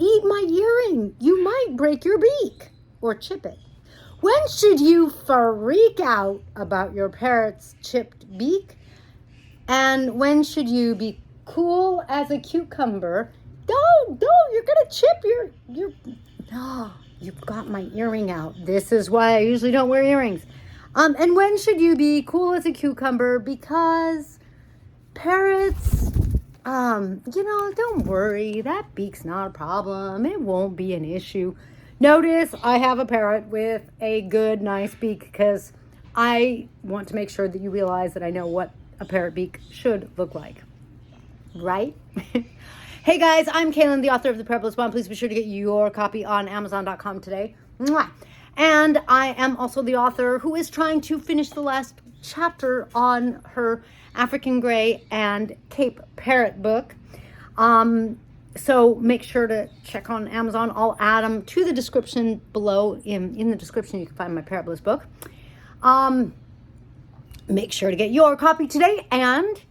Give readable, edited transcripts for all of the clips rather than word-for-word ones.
eat my earring. You might break your beak or chip it. When should you freak out about your parrot's chipped beak? And when should you be cool as a cucumber? Don't, you're gonna chip your, oh, you've got my earring out. This is why I usually don't wear earrings. And when should you be cool as a cucumber? Because parrots, don't worry, that beak's not a problem. It won't be an issue. Notice I have a parrot with a good, nice beak because I want to make sure that you realize that I know what a parrot beak should look like, right? Hey guys, I'm Kaylin, the author of The Parrot Bliss Bomb. Please be sure to get your copy on Amazon.com today. Mwah. And I am also the author who is trying to finish the last chapter on her African Gray and Cape Parrot book. So make sure to check on Amazon. I'll add them to the description below. In the description, you can find my Parrot Bliss book. Make sure to get your copy today. And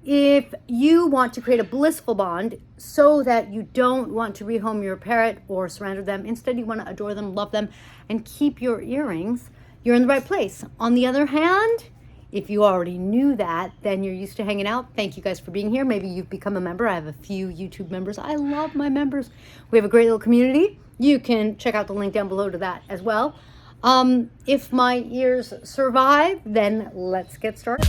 if you want to create a blissful bond so that you don't want to rehome your parrot or surrender them, instead you want to adore them, love them, and keep your earrings, you're in the right place. On the other hand, if you already knew that, then you're used to hanging out. Thank you guys for being here. Maybe you've become a member. I have a few YouTube members. I love my members. We have a great little community. You can check out the link down below to that as well. If my ears survive, then let's get started.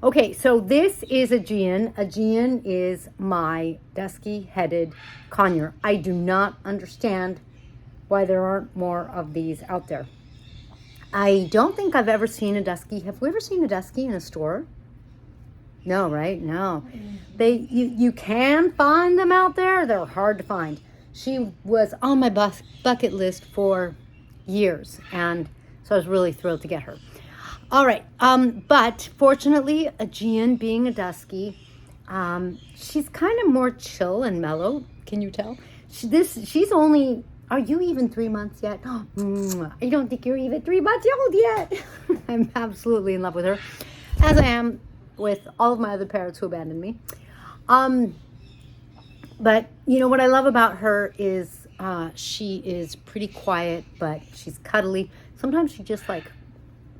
Okay, so this is Aegean. Aegean is my dusky-headed conure. I do not understand why there aren't more of these out there. I don't think I've ever seen a dusky. Have we ever seen a dusky in a store? No, right? No. You can find them out there. They're hard to find. She was on my bucket list for years, and so I was really thrilled to get her. All right, but fortunately, Aegean being a dusky, she's kind of more chill and mellow. Can you tell? She's only, are you even 3 months yet? I don't think you're even 3 months old yet. I'm absolutely in love with her, as I am with all of my other parrots who abandoned me. But you know what I love about her is she is pretty quiet, but she's cuddly. Sometimes she just like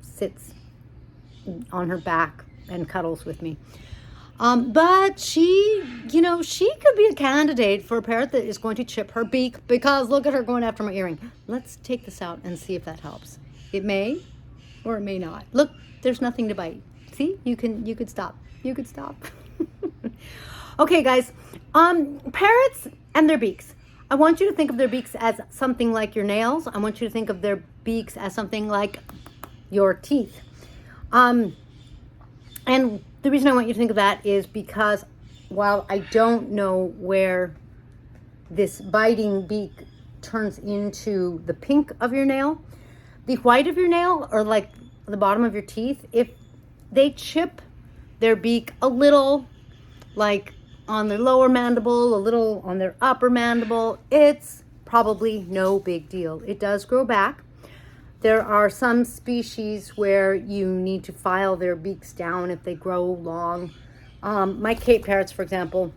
sits on her back and cuddles with me. But she could be a candidate for a parrot that is going to chip her beak, because look at her going after my earring. Let's take this out and see if that helps. It may or it may not. Look, there's nothing to bite. See, you could stop. You could stop. Okay, guys, parrots and their beaks. I want you to think of their beaks as something like your nails. I want you to think of their beaks as something like your teeth. And the reason I want you to think of that is because while I don't know where this biting beak turns into the pink of your nail, the white of your nail, or like the bottom of your teeth, if they chip their beak a little, like on their lower mandible, a little on their upper mandible, it's probably no big deal. It does grow back. There are some species where you need to file their beaks down if they grow long. My Cape parrots, for example,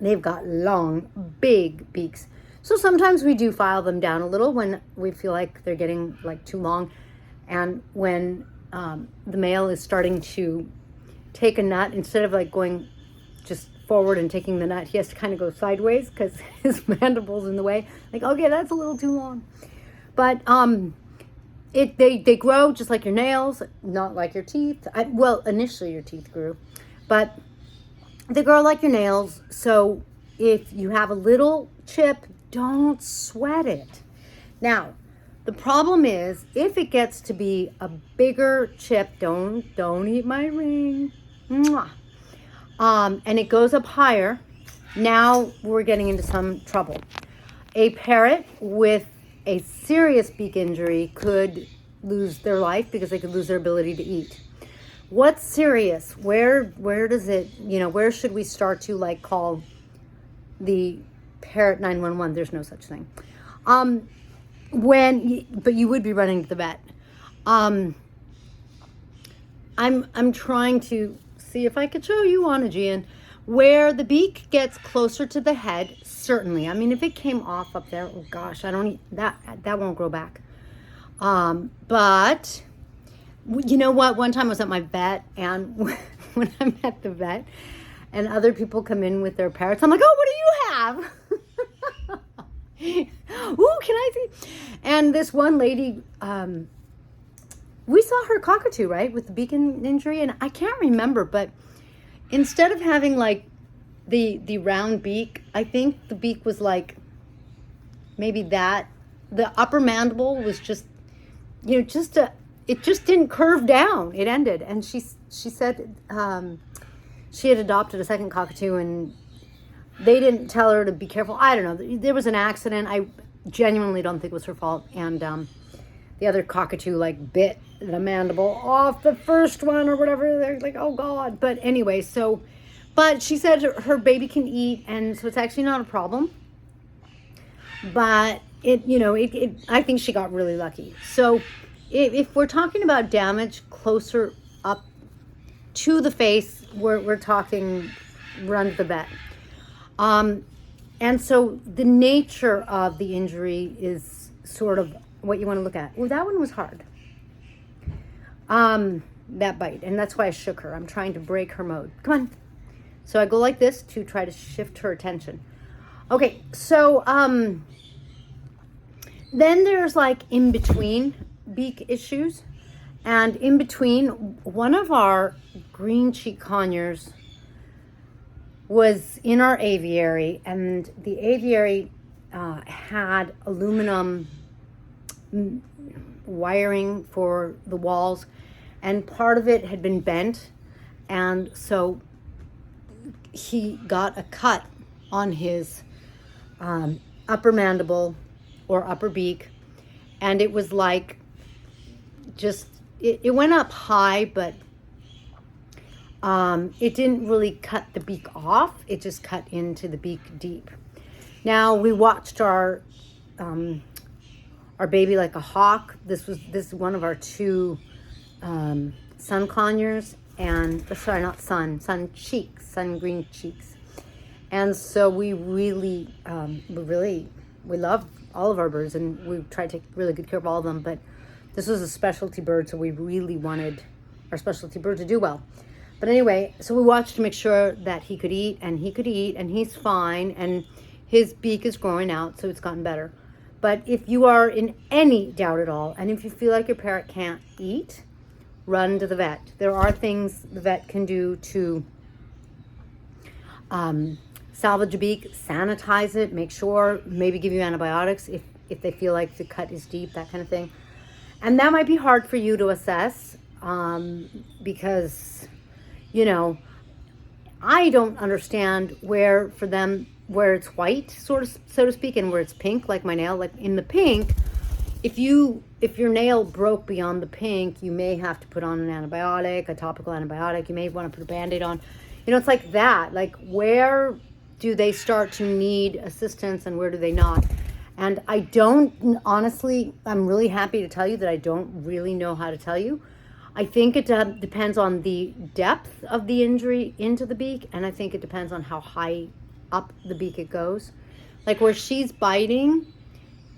they've got long, big beaks. So sometimes we do file them down a little when we feel like they're getting like too long. And when the male is starting to take a nut, instead of like going just forward and taking the nut, he has to kind of go sideways because his mandible's in the way. Like, okay, that's a little too long. But they grow just like your nails, not like your teeth. Well, initially your teeth grew, but they grow like your nails. So if you have a little chip, don't sweat it. Now, the problem is if it gets to be a bigger chip, don't eat my ring. Mwah. And it goes up higher. Now we're getting into some trouble. A parrot with a serious beak injury could lose their life because they could lose their ability to eat. What's serious? Where does it, where should we start to like call the Parrot 911? There's no such thing. But you would be running to the vet. I'm trying to see if I could show you on a Gian where the beak gets closer to the head. Certainly, I mean, if it came off up there, oh gosh, I don't that won't grow back. But you know what? One time I was at my vet, and when I'm at the vet, and other people come in with their parrots, I'm like, oh, what do you have? Ooh, can I see? And this one lady, we saw her cockatoo, right, with the beak injury, and I can't remember, but instead of having like the round beak, I think the beak was like maybe the upper mandible was just, it just didn't curve down. It ended, and she said she had adopted a second cockatoo, and they didn't tell her to be careful. I don't know. There was an accident. I genuinely don't think it was her fault, and the other cockatoo like bit the mandible off the first one or whatever. They're like, oh God. But anyway, but she said her baby can eat, and so it's actually not a problem. But I think she got really lucky. So if we're talking about damage closer up to the face, we're talking run to the vet. And so the nature of the injury is sort of what you want to look at. Well, that one was hard. That bite, and that's why I shook her. I'm trying to break her mode. Come on. So I go like this to try to shift her attention. Okay, so then there's like in between beak issues, and in between, one of our green cheek conures was in our aviary, and the aviary had aluminum wiring for the walls, and part of it had been bent, and so he got a cut on his upper mandible or upper beak, and it was like just it went up high, but it didn't really cut the beak off. It just cut into the beak deep. Now we watched our baby like a hawk. This is one of our two sun conures, and sorry, not sun green cheeks. And so we really we love all of our birds, and we try to take really good care of all of them, but this was a specialty bird, so we really wanted our specialty bird to do well. But anyway, so we watched to make sure that he could eat, and he's fine, and his beak is growing out, so it's gotten better. But if you are in any doubt at all, and if you feel like your parrot can't eat, run to the vet. There are things the vet can do to salvage a beak, sanitize it, make sure, maybe give you antibiotics if they feel like the cut is deep, that kind of thing. And that might be hard for you to assess because, I don't understand where it's white, so to speak, and where it's pink, like my nail. Like in the pink, if your nail broke beyond the pink, you may have to put on an antibiotic, a topical antibiotic. You may want to put a Band-Aid on. It's like that. Like, where do they start to need assistance and where do they not? And I don't, honestly, I'm really happy to tell you that I don't really know how to tell you. I think it depends on the depth of the injury into the beak, and I think it depends on how high up the beak it goes. Like where she's biting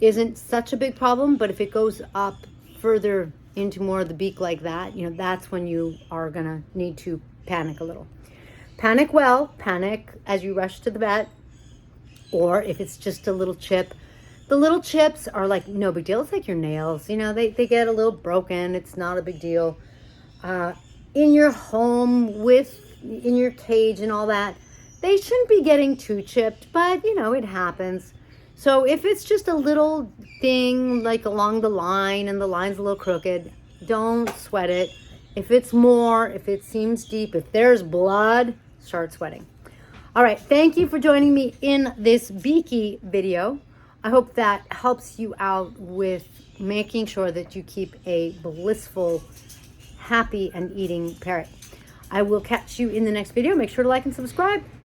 isn't such a big problem, but if it goes up further into more of the beak like that, that's when you are gonna need to panic a little. Panic as you rush to the vet, or if it's just a little chip. The little chips are like no big deal. It's like your nails, they get a little broken. It's not a big deal. In your home in your cage and all that, they shouldn't be getting too chipped, but it happens. So if it's just a little thing like along the line and the line's a little crooked, don't sweat it. If it's more, if it seems deep, if there's blood, start sweating. All right, thank you for joining me in this beaky video. I hope that helps you out with making sure that you keep a blissful, happy and eating parrot. I will catch you in the next video. Make sure to like and subscribe.